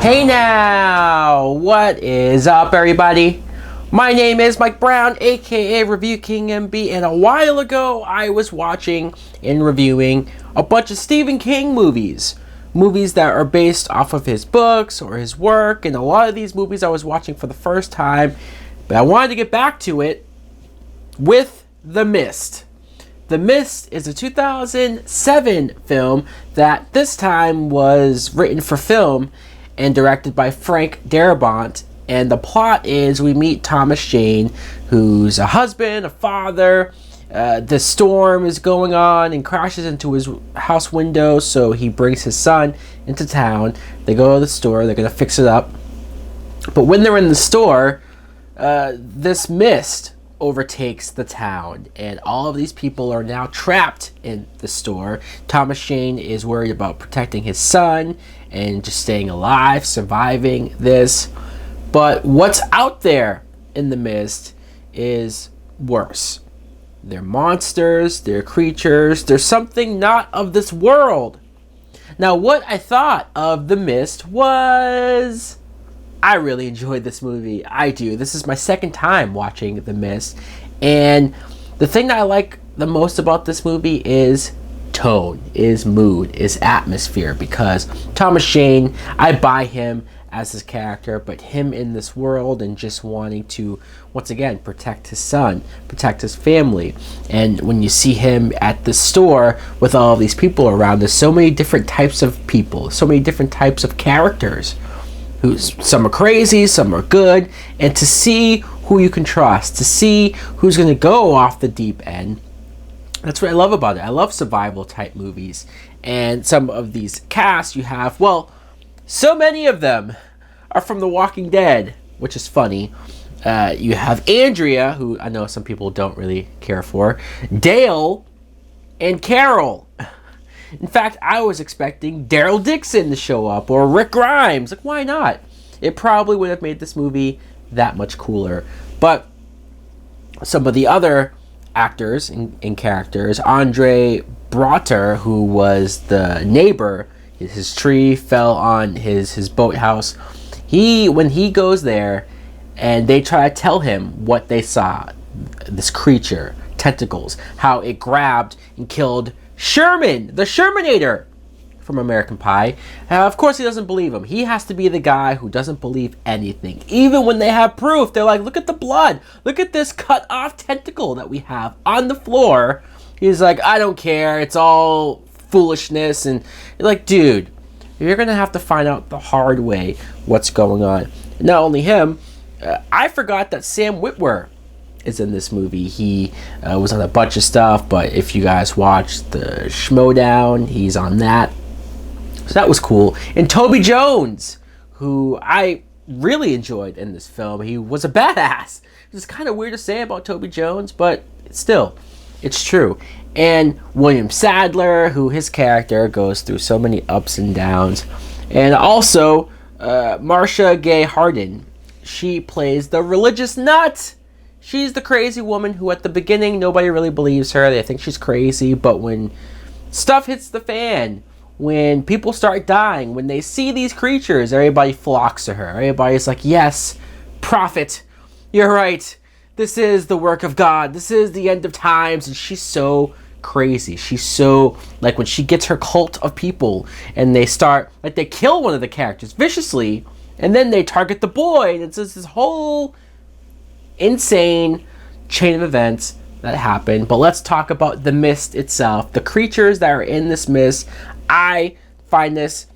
Hey now, what is up everybody? My name is Mike Brown, aka ReviewKingMB, and a while ago I was watching and reviewing a bunch of Stephen King movies. Movies that are based off of his books or his work, and a lot of these movies I was watching for the first time, but I wanted to get back to it with The Mist. The Mist is a 2007 film that this time was written for film and directed by Frank Darabont. And the plot is we meet Thomas Jane, who's a husband, a father. The storm is going on and crashes into his house window, so he brings his son into town. They go to the store, they're going to fix it up. But when they're in the store, this mist overtakes the town, and all of these people are now trapped in the store. Thomas Jane is worried about protecting his son and just staying alive, surviving this. But what's out there in the mist is worse. They're monsters, they're creatures, there's something not of this world. Now, what I thought of The Mist was, I really enjoyed this movie. I do. This is my second time watching The Mist. And the thing that I like the most about this movie is tone, is mood, is atmosphere. Because Thomas Jane, I buy him as his character, but him in this world and just wanting to, once again, protect his son, protect his family. And when you see him at the store with all of these people around, there's so many different types of people, so many different types of characters. Some are crazy, some are good, and to see who you can trust, to see who's going to go off the deep end, that's what I love about it. I love survival type movies. And some of these casts you have, well, so many of them are from The Walking Dead, which is funny. You have Andrea, who I know some people don't really care for, Dale, and Carol. In fact, I was expecting Daryl Dixon to show up, or Rick Grimes. Like, why not? It probably would have made this movie that much cooler. But some of the other actors and characters, Andre Braugher, who was the neighbor, his tree fell on his boathouse. When he goes there and they try to tell him what they saw, this creature, tentacles, how it grabbed and killed Sherman, the Shermanator from American Pie. Of course he doesn't believe him. He has to be the guy who doesn't believe anything. Even when they have proof, they're like, look at the blood. Look at this cut off tentacle that we have on the floor. He's like, I don't care. It's all foolishness. And you're like, dude, you're going to have to find out the hard way what's going on. Not only him, I forgot that Sam Witwer is in this movie. He was on a bunch of stuff, but if you guys watched the Schmodown, he's on that. So that was cool. And Toby Jones, who I really enjoyed in this film. He was a badass. It's kind of weird to say about Toby Jones, but still, it's true. And William Sadler, who his character goes through so many ups and downs. And also, Marcia Gay Harden. She plays the religious nut. She's the crazy woman who at the beginning nobody really believes her. They think she's crazy, but when stuff hits the fan, when people start dying, when they see these creatures, everybody flocks to her. Everybody's like, yes, prophet, you're right. This is the work of God. This is the end of times. And she's so crazy. She's so, like, when she gets her cult of people and they start, like, they kill one of the characters viciously and then they target the boy. And it's just this whole insane chain of events that happen. But let's talk about the mist itself. The creatures that are in this mist. I find this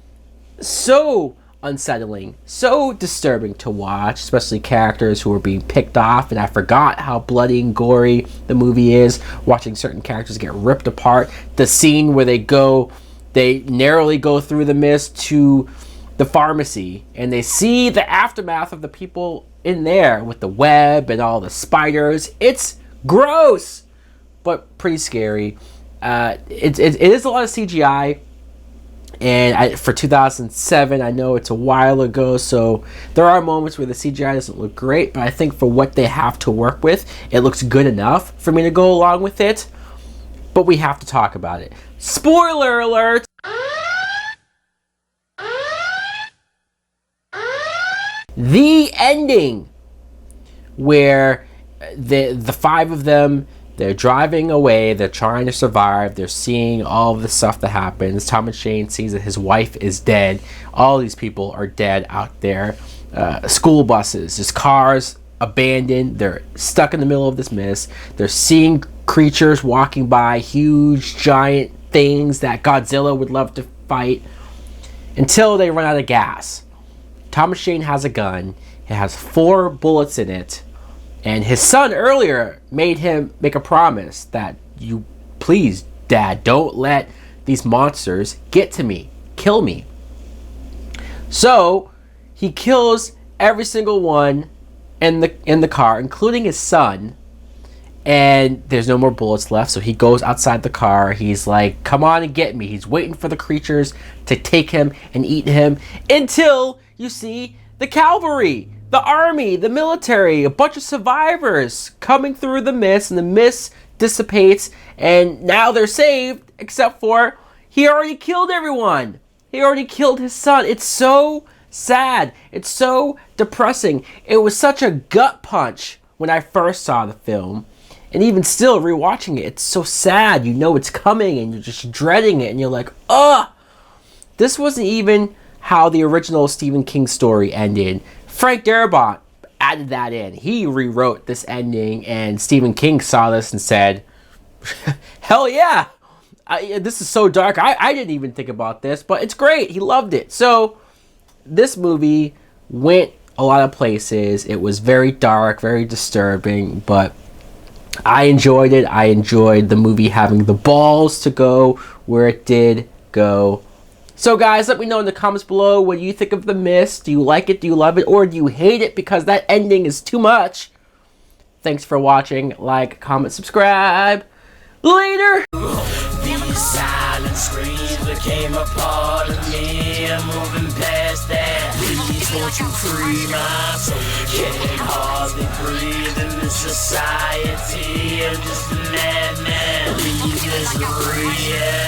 so unsettling, so disturbing to watch, especially characters who are being picked off. And I forgot how bloody and gory the movie is, watching certain characters get ripped apart. The scene where they narrowly go through the mist to the pharmacy and they see the aftermath of the people in there with the web and all the spiders. It's gross, but pretty scary. It is a lot of CGI. And for 2007, I know it's a while ago, so there are moments where the CGI doesn't look great, but I think for what they have to work with, it looks good enough for me to go along with it. But we have to talk about it. Spoiler alert! the ending where the five of them, they're driving away, they're trying to survive, they're seeing all of the stuff that happens. Thomas Jane sees that his wife is dead. All these people are dead out there. School buses, just cars abandoned. They're stuck in the middle of this mist. They're seeing creatures walking by, huge giant things that Godzilla would love to fight, until they run out of gas. Thomas Jane has a gun. It has 4 bullets in it. And his son earlier made him make a promise that, you please, Dad, don't let these monsters get to me, kill me. So he kills every single one in the car, including his son. And there's no more bullets left, so he goes outside the car. He's like, come on and get me. He's waiting for the creatures to take him and eat him, until you see the cavalry, the army, the military, a bunch of survivors coming through the mist, and the mist dissipates, and now they're saved, except for he already killed everyone. He already killed his son. It's so sad. It's so depressing. It was such a gut punch when I first saw the film. And even still, rewatching it, it's so sad. You know it's coming, and you're just dreading it, and you're like, ugh! This wasn't even how the original Stephen King story ended. Frank Darabont added that in. He rewrote this ending, and Stephen King saw this and said, hell yeah! This is so dark. I didn't even think about this, but it's great. He loved it. So, this movie went a lot of places. It was very dark, very disturbing, but I enjoyed it. I enjoyed the movie having the balls to go where it did go. So guys, let me know in the comments below what you think of The Mist. Do you like it? Do you love it? Or do you hate it because that ending is too much? Thanks for watching. Like, comment, subscribe. Later! These silent screams became a part of me. I'm moving past that. Please won't you free my soul? Can't hardly breathe in this society. I'm just a madman. Leave misery.